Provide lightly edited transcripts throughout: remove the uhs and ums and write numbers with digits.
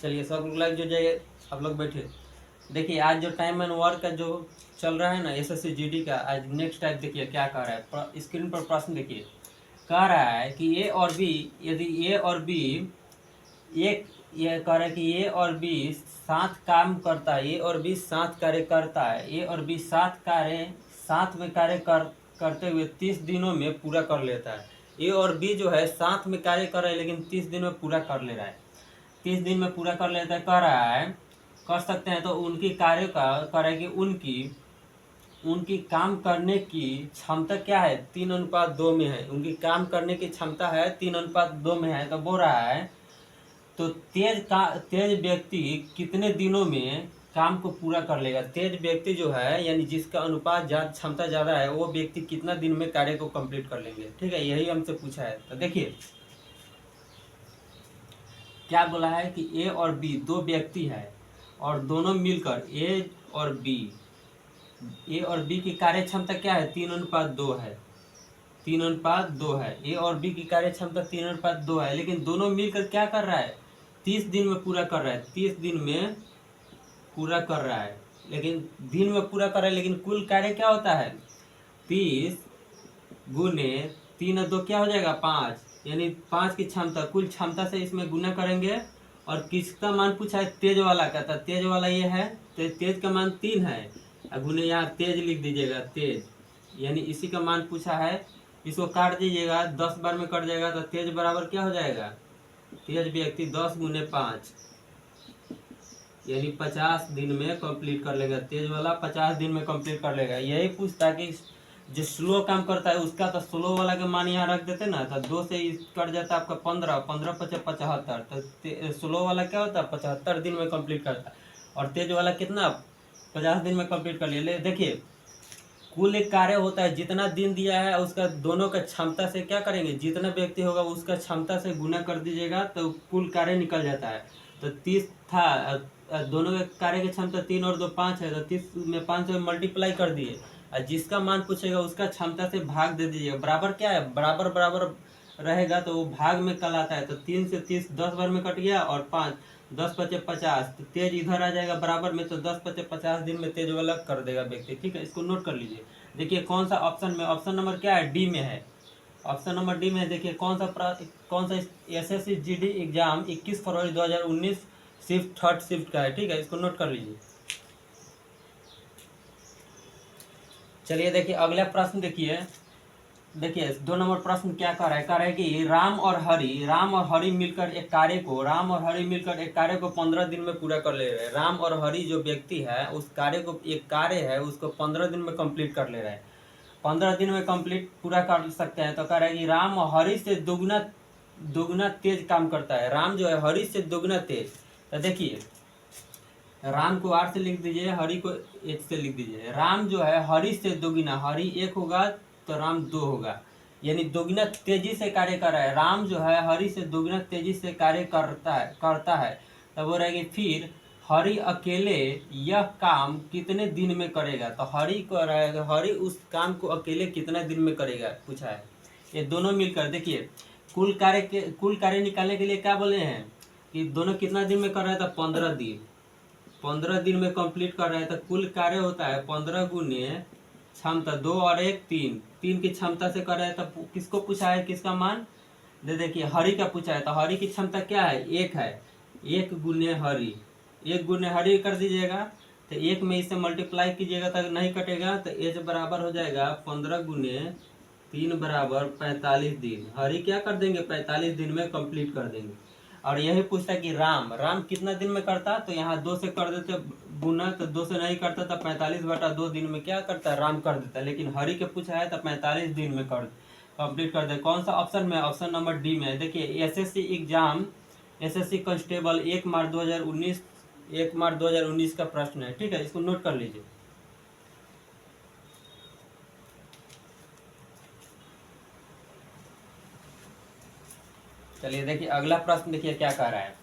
चलिए सब लोग जो जाइए, आप लोग बैठे। देखिए आज जो टाइम एंड वर्क का जो चल रहा है ना एसएससी जीडी का, आज नेक्स्ट टाइप देखिए क्या कह रहा है। स्क्रीन पर प्रश्न देखिए, कह रहा है कि ए और बी, यदि ए और बी एक, ये कह रहा है कि ए और बी साथ काम करता है, ए और बी साथ कार्य करता है, ए और बी साथ में कार्य करते हुए 30 दिनों में पूरा कर लेता है। ए और बी जो है साथ में कार्य कर रहे हैं लेकिन 30 दिन में पूरा कर ले रहा है, 30 दिन में पूरा कर लेता है। कह रहा है कर सकते हैं, तो उनकी कार्य का कह रहा है कि उनकी काम करने की क्षमता क्या है, 3:2 में है। उनकी काम करने की क्षमता है 3:2 में है। तो बोल रहा है तो तेज व्यक्ति कितने दिनों में काम को पूरा कर लेगा। तेज व्यक्ति जो है यानी जिसका अनुपात क्षमता ज़्यादा है, वो व्यक्ति कितना दिन में कार्य को कंप्लीट कर लेंगे। ठीक है, यही हमसे पूछा है। तो देखिए क्या बोला है कि ए और बी दो व्यक्ति है और दोनों मिलकर ए और बी की कार्य क्षमता क्या है, 3:2 है। 3:2 है। ए और बी की कार्य क्षमता 3:2 है, लेकिन दोनों मिलकर क्या कर रहा है, 30 दिन में पूरा कर रहा है। 30 दिन में पूरा कर रहा है, लेकिन दिन में पूरा कर रहा है, लेकिन कुल कार्य क्या होता है, 30 गुने 3 और 2 क्या हो जाएगा, 5। यानी 5 की क्षमता, कुल क्षमता से इसमें गुना करेंगे। और किसका मान पूछा है, तेज वाला का। था तेज वाला ये है, तो तेज का मान 3 है। गुने यहाँ तेज लिख दीजिएगा, तेज, यानी इसी का मान पूछा है। इसको काट दीजिएगा, 10 बार में कट जाएगा, तो तेज बराबर क्या हो जाएगा, तेज व्यक्ति 10 गुने 5 यानी 50 दिन में कंप्लीट कर लेगा। तेज वाला 50 दिन में कंप्लीट कर लेगा। यही पूछता कि जो स्लो काम करता है उसका, तो स्लो वाला का मान यहाँ रख देते ना, तो 2 से कट जाता है आपका 15, 15 × 5 = 75। तो स्लो वाला क्या होता है, 75 दिन में कंप्लीट करता है। और तेज वाला कितना, 50 दिन में कंप्लीट कर लिया। देखिए कुल एक कार्य होता है, जितना दिन दिया है उसका दोनों का क्षमता से क्या करेंगे, जितना व्यक्ति होगा उसका क्षमता से गुना कर दीजिएगा तो कुल कार्य निकल जाता है। तो 30 था, दोनों के कार्य की क्षमता 3 और 2 5 है, तो 30 में 5 से मल्टीप्लाई कर दिए, और जिसका मान पूछेगा उसका क्षमता से भाग दे दीजिएगा। बराबर क्या है, बराबर बराबर रहेगा तो वो भाग में कल आता है। तो 3 से 30 10 बार में कट गया, और 5 10 × 5 = 50। तो तेज इधर आ जाएगा बराबर में, तो 10 × 5 = 50 दिन में तेज वाला कर देगा व्यक्ति। ठीक है, इसको नोट कर लीजिए। देखिए कौन सा ऑप्शन में, ऑप्शन नंबर क्या है, डी में है। ऑप्शन नंबर डी में देखिए कौन सा एसएससी जीडी एग्जाम 21 फरवरी 2019 शिफ्ट 3rd शिफ्ट का है। ठीक है, इसको नोट कर लीजिए। चलिए देखिए अगला प्रश्न देखिए 2 नंबर प्रश्न क्या कर रहा है, कह रहा है कि राम और हरि मिलकर एक कार्य को 15 दिन में पूरा कर ले रहे हैं। राम और हरि जो व्यक्ति है उस कार्य को, एक कार्य है उसको 15 दिन में कंप्लीट कर ले रहे हैं। 15 दिन में कंप्लीट पूरा कर सकते हैं। तो कह रहा है कि राम हरि से दोगुना तेज काम करता है। राम जो है हरि से दोगुना तेज। तो देखिए राम को 8 से लिख दीजिए, हरि को 1 से लिख दीजिए। राम जो है हरि से दोगुना, हरि 1 होगा तो राम 2 होगा, यानी दोगुना तेजी से कार्य कर रहा है। राम जो है हरि से दोगुना तेजी से कार्य करता है। तब वो रहेगी फिर हरि अकेले यह काम कितने दिन में करेगा। तो हरि को रहेगा, हरि उस काम को अकेले कितने दिन में करेगा पूछा है। ये दोनों मिलकर देखिए कुल कार्य निकालने के लिए क्या बोले हैं कि दोनों कितना दिन में कर रहा है, तो 15 दिन। 15 दिन में कंप्लीट कर रहे हैं। तो कुल कार्य होता है 15 गुने क्षमता, 2 और 1 3, 3 की क्षमता से कर रहे हैं। तो किसको पूछा है, किसका मान दे, देखिए हरि का पूछा है। तो हरि की क्षमता क्या है, 1 है। 1 गुने हरि, 1 गुने हरि कर दीजिएगा, तो 1 में इसे मल्टीप्लाई कीजिएगा तो नहीं कटेगा। तो एज बराबर हो जाएगा 15 गुने 3 बराबर 45 दिन। हरि क्या कर देंगे, 45 दिन में कंप्लीट कर देंगे। और यही पूछता है कि राम कितना दिन में करता, तो यहाँ 2 से कर देते गुना, तो 2 से नहीं करता, तो 45/2 दिन में क्या करता है, राम कर देता है। लेकिन हरि के पूछा है तो 45 दिन में कंप्लीट कर दे। कौन सा ऑप्शन में, ऑप्शन नंबर डी में है। देखिए एसएससी एग्जाम, एसएससी कांस्टेबल 1 मार्च 2019 का प्रश्न है। ठीक है, इसको नोट कर लीजिए। चलिए देखिए अगला प्रश्न देखिए क्या कह रहा है,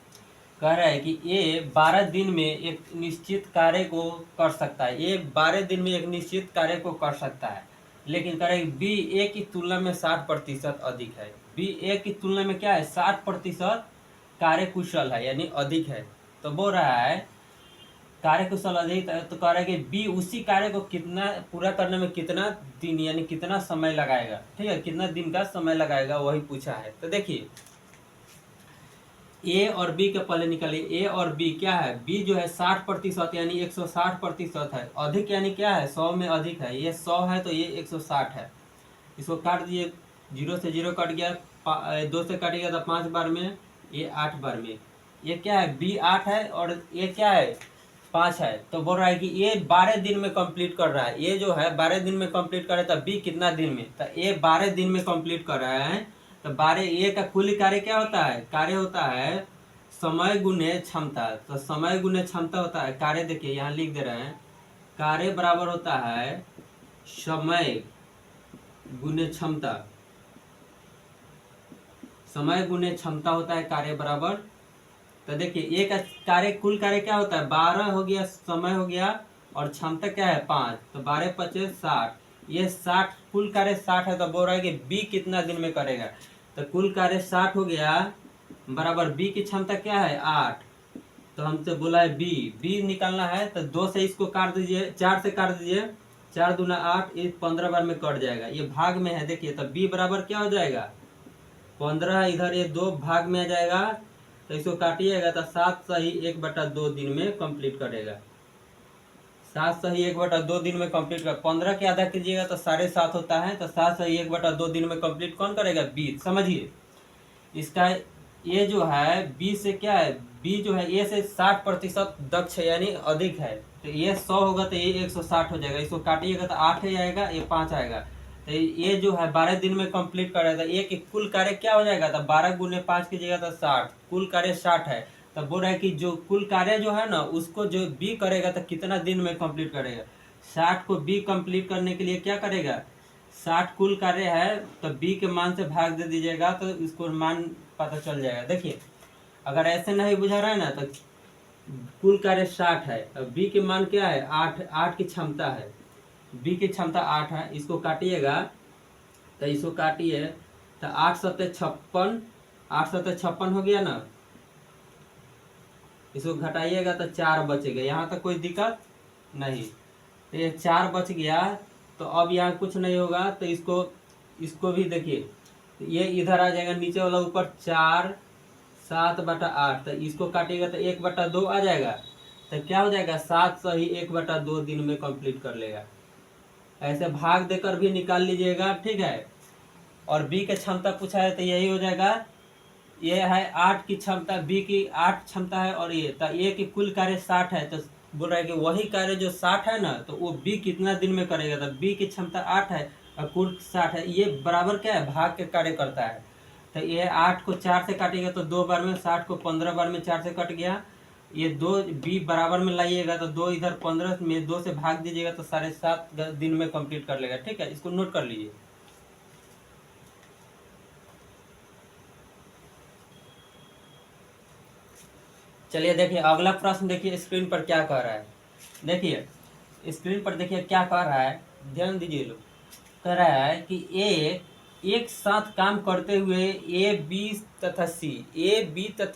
कह रहा है कि ए 12 दिन में एक निश्चित कार्य को कर सकता है। ए 12 दिन में एक निश्चित कार्य को कर सकता है, लेकिन कह रहा है बी ए की तुलना में 60% अधिक है। बी ए की तुलना में क्या है, 60% कार्य कुशल है, यानी अधिक है। तो बोल रहा है कार्य कुशल अधिक, तो कह रहा है कि बी उसी कार्य को कितना पूरा करने में कितना दिन यानी कितना समय लगाएगा, ठीक है, कितना दिन का समय लगाएगा वही पूछा है। तो देखिए ए और बी के पहले निकालिए, ए और बी क्या है, बी जो है 60% यानी 160% है, अधिक यानी क्या है 100 में अधिक है, ये 100 है तो ये 160 है। इसको काट दिए, 0 से 0 कट गया, 2 से कट गया तो 5 बार में, ये 8 बार में, ये क्या है बी 8 है और ये क्या है 5 है। तो बोल रहा है कि ये 12 दिन में कंप्लीट कर रहा है, ये जो है 12 दिन में कंप्लीट कर रहा है, तो बी कितना दिन में, तो ये 12 दिन में कंप्लीट कर रहा है। तो 12 ये का कुल कार्य क्या होता है, कार्य होता है समय गुने क्षमता। तो समय गुने क्षमता होता है कार्य, देखिए यहाँ लिख दे रहे हैं, कार्य बराबर होता है समय गुने क्षमता, समय गुने क्षमता होता है कार्य बराबर। तो देखिए एक कार्य कुल कार्य क्या होता है 12 हो गया, समय हो गया और क्षमता क्या है 5, तो 12 × 5 = 60, ये 60 कुल कार्य 60 है। तो बोल रहा है कि बी कितना दिन में करेगा, तो कुल कार्य 60 हो गया बराबर बी की क्षमता क्या है 8, तो हमसे बोला है बी निकालना है, तो 2 से इसको काट दीजिए, 4 से काट दीजिए, 4 दूना 8, ये 15 बार में कट जाएगा, ये भाग में है देखिए, तो बी बराबर क्या हो जाएगा 15, इधर ये 2 भाग में आ जाएगा, तो इसको काटिएगा तो 7 सही 1/2 दिन में कंप्लीट करेगा, 7 सही 1/2 दिन में कंप्लीट कर, 15 के आधा कीजिएगा तो 7.5 होता है, तो 7 सही 1/2 दिन में कंप्लीट कौन करेगा बी। समझिए इसका ये जो है बी से क्या है, बी जो है ए से 60% दक्ष है यानी अधिक है, तो ये 100 होगा तो ये 160 हो जाएगा, इसको काटिएगा तो 8 ही आएगा, ये 5 आएगा, तो ये जो है 12 दिन में कंप्लीट कर रहा था। ये कि कुल कार्य क्या हो जाएगा, तो 12 × 5 कीजिएगा तो 60, कुल कार्य 60 है। तो बोल रहा है कि जो कुल कार्य जो है ना उसको जो बी करेगा तो कितना दिन में कंप्लीट करेगा, 60 को बी कंप्लीट करने के लिए क्या करेगा, 60 कुल कार्य है तो बी के मान से भाग दे दीजिएगा तो इसको मान पता चल जाएगा। देखिए अगर ऐसे नहीं बुझा रहा है ना, तो कुल कार्य 60 है, अब बी के मान क्या है 8 की क्षमता है, बी की क्षमता 8 है, इसको काटिएगा तो इसको काटिए तो 8 × 7 = 56, 8 × 7 = 56 हो गया ना, इसको घटाइएगा तो 4 बचेगा, यहाँ तक कोई दिक्कत नहीं, तो ये 4 बच गया, तो अब यहाँ कुछ नहीं होगा, तो इसको भी देखिए ये इधर आ जाएगा नीचे वाला ऊपर 4 7/8, तो इसको काटिएगा तो 1/2 आ जाएगा, तो क्या हो जाएगा 7 सही 1/2 दिन में कंप्लीट कर लेगा। ऐसे भाग देकर भी निकाल लीजिएगा, ठीक है। और बी की क्षमता पूछा है तो यही हो जाएगा, ये है 8 की क्षमता, बी की 8 क्षमता है और ये तो ए की कुल कार्य 60 है, तो बोल रहा है कि वही कार्य जो 60 है ना तो वो बी कितना दिन में करेगा, तो बी की क्षमता 8 है और कुल 60 है, ये बराबर क्या है भाग के कार्य करता है। तो ये 8 को 4 से काटेगा तो 2 बार में, 60 को 15 बार में 4 से कट गया, ये 2 बी बराबर में लाइएगा तो 2 इधर 15 में 2 से भाग दीजिएगा तो 7.5 दिन में कंप्लीट कर लेगा, ठीक है, इसको नोट कर लीजिए। चलिए देखिए अगला प्रश्न, देखिए स्क्रीन पर क्या कह रहा है, देखिए स्क्रीन पर देखिए क्या कह रहा है, ध्यान दीजिए लोग। कह रहा है कि एक साथ काम करते हुए ए बी तथा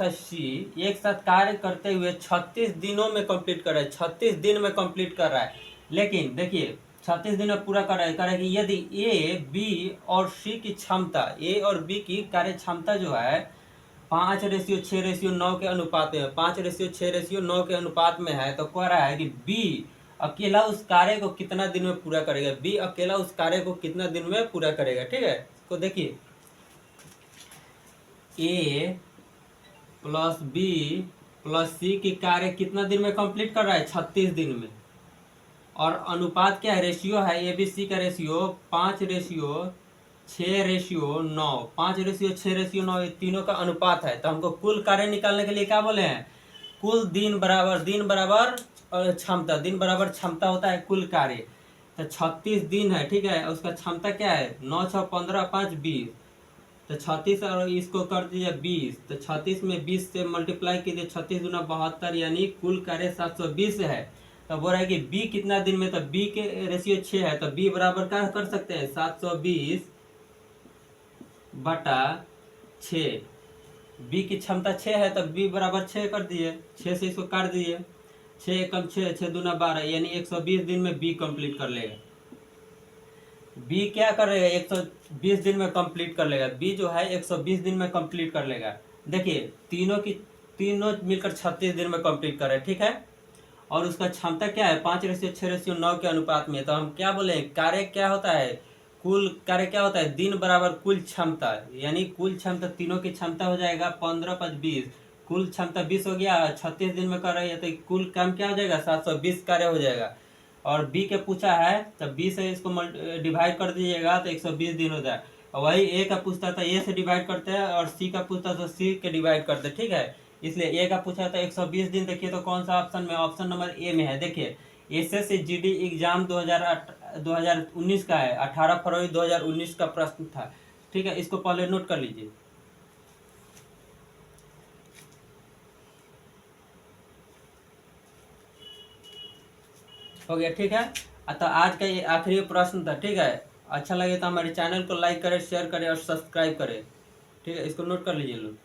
सी एक साथ कार्य करते हुए 36 दिनों में कंप्लीट कर रहा है, 36 दिन में कंप्लीट कर रहा है। लेकिन देखिए 36 दिन में पूरा कर रहा है, कह रहा है कि यदि ए बी और सी की क्षमता, ए और बी की कार्य क्षमता जो है 5:6:9 के अनुपात में, 5:6:9 के अनुपात में है, तो कह रहा है कि बी अकेला उस कार्य को कितना दिन में पूरा करेगा, बी अकेला उस कार्य को कितना दिन में पूरा करेगा, ठीक है। तो देखिए ए प्लस बी प्लस सी की कार्य कितना दिन में कंप्लीट कर रहा है 36 दिन में, और अनुपात क्या है रेशियो है, ए बी सी का रेशियो 5:6:9, 5:6:9 ये तीनों का अनुपात है। तो हमको कुल कार्य निकालने के लिए क्या बोले हैं, कुल दिन बराबर क्षमता, दिन बराबर क्षमता होता है कुल कार्य। तो 36 दिन है, ठीक है, उसका क्षमता क्या है 9 6 15 5 20, तो 36 और इसको कर दीजिए 20, तो 36 में 20 से मल्टीप्लाई कीजिए, 36 × 72 यानी कुल कार्य 720 है। तो बोल रहा है कि बी कितना दिन में, तो बी के रेशियो 6 है, तो बी बराबर क्या कर सकते हैं 720/6, बी की क्षमता 6 है, तब बी बराबर 6 कर दिए, 6 से इसको काट दिए, 6 एकम 6, 6 दूना 12, यानी 120 दिन में बी कंप्लीट कर लेगा। बी क्या करेगा, 120 दिन में कंप्लीट कर लेगा। बी जो है 120 दिन में कंप्लीट कर लेगा। देखिए तीनों मिलकर 36 दिन में कंप्लीट कर रहे हैं, ठीक है। और उसका क्षमता क्या है, 5:6:9 के अनुपात में। तो हम क्या बोले, कार्य क्या होता है, कुल कार्य क्या होता है, दिन बराबर कुल क्षमता, यानी कुल क्षमता तीनों की क्षमता हो जाएगा 15×5 = 20। कुल क्षमता 20 हो गया, 36 दिन में कर रही है, तो कुल काम क्या हो जाएगा, 720 कार्य हो जाएगा। और बी के पूछा है, तब बी से इसको डिवाइड कर दीजिएगा तो 120 दिन हो जाए। और वही ए का पूछता था, ए से डिवाइड करते हैं, और सी का पूछता था, सी के डिवाइड करते हैं, ठीक है। इसलिए ए का पूछा था 120 दिन। देखिए तो कौन सा ऑप्शन में, ऑप्शन नंबर ए में है। देखिए एसएससी जीडी एग्जाम 2019 का है, 18 फरवरी 2019 का प्रश्न था, ठीक है। इसको पहले नोट कर लीजिए। हो गया, ठीक है। तो आज का ये आखिरी प्रश्न था, ठीक है। अच्छा लगे तो हमारे चैनल को लाइक करें, शेयर करें और सब्सक्राइब करें, ठीक है। इसको नोट कर लीजिए लोग।